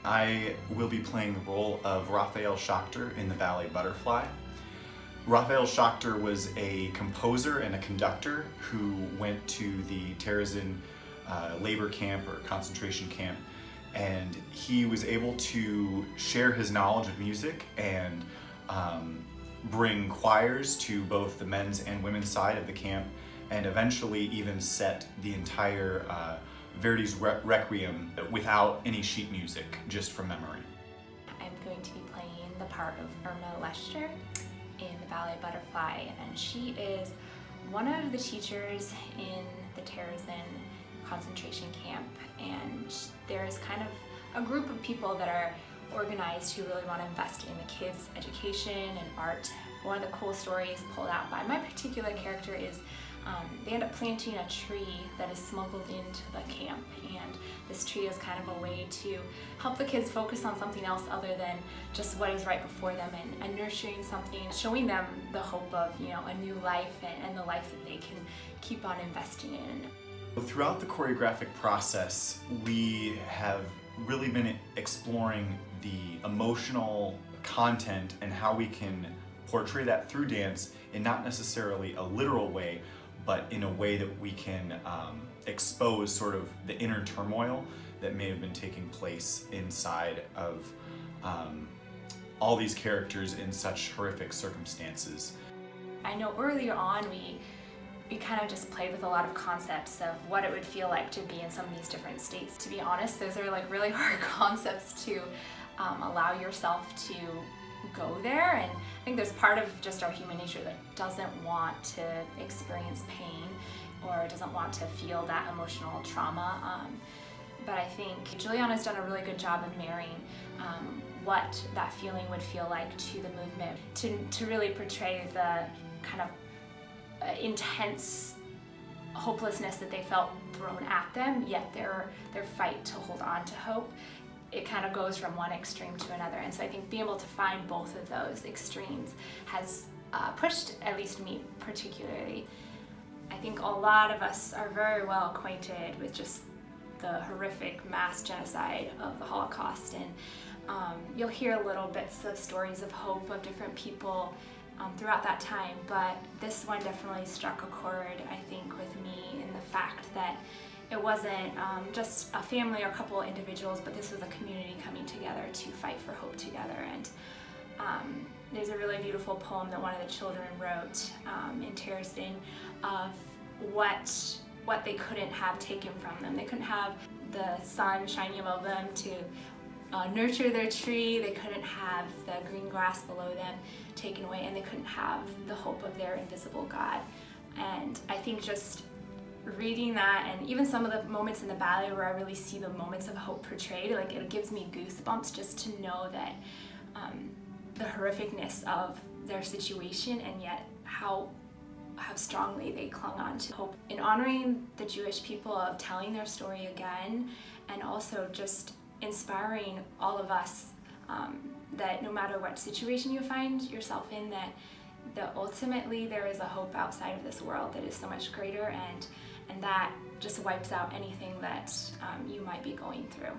I will be playing the role of Raphael Schachter in the ballet Butterfly. Raphael Schachter was a composer and a conductor who went to the Terezin labor camp or concentration camp, and he was able to share his knowledge of music and bring choirs to both the men's and women's side of the camp, and eventually even set the entire Verdi's Requiem without any sheet music, just from memory. I'm going to be playing the part of Irma Lester in the ballet Butterfly, and she is one of the teachers in the Terezin concentration camp, and there's kind of a group of people that are organized who really want to invest in the kids' education and art. One of the cool stories pulled out by my particular character is they end up planting a tree that is smuggled into the camp, and this tree is kind of a way to help the kids focus on something else other than just what is right before them, and nurturing something, showing them the hope of, you know, a new life and the life that they can keep on investing in. Throughout the choreographic process, we have really been exploring the emotional content and how we can portray that through dance in not necessarily a literal way, but in a way that we can expose sort of the inner turmoil that may have been taking place inside of all these characters in such horrific circumstances. I know earlier on we kind of just played with a lot of concepts of what it would feel like to be in some of these different states. To be honest, those are like really hard concepts to allow yourself to go there, and I think there's part of just our human nature that doesn't want to experience pain or doesn't want to feel that emotional trauma. But I think Julianna's done a really good job of marrying what that feeling would feel like to the movement to really portray the kind of intense hopelessness that they felt thrown at them, yet their fight to hold on to hope. It kind of goes from one extreme to another, and so I think being able to find both of those extremes has pushed at least me particularly. I think a lot of us are very well acquainted with just the horrific mass genocide of the Holocaust, and you'll hear little bits of stories of hope of different people throughout that time, but this one definitely struck a chord, I think, with me in the fact that it wasn't just a family or a couple of individuals, but this was a community coming together to fight for hope together. And there's a really beautiful poem that one of the children wrote in Terezin of what they couldn't have taken from them. They couldn't have the sun shining above them to nurture their tree, they couldn't have the green grass below them taken away, and they couldn't have the hope of their invisible God. And I think just reading that, and even some of the moments in the ballet where I really see the moments of hope portrayed, like, it gives me goosebumps just to know that the horrificness of their situation, and yet how strongly they clung on to hope. In honoring the Jewish people of telling their story again, and also just inspiring all of us that no matter what situation you find yourself in, that ultimately there is a hope outside of this world that is so much greater, and that just wipes out anything that you might be going through.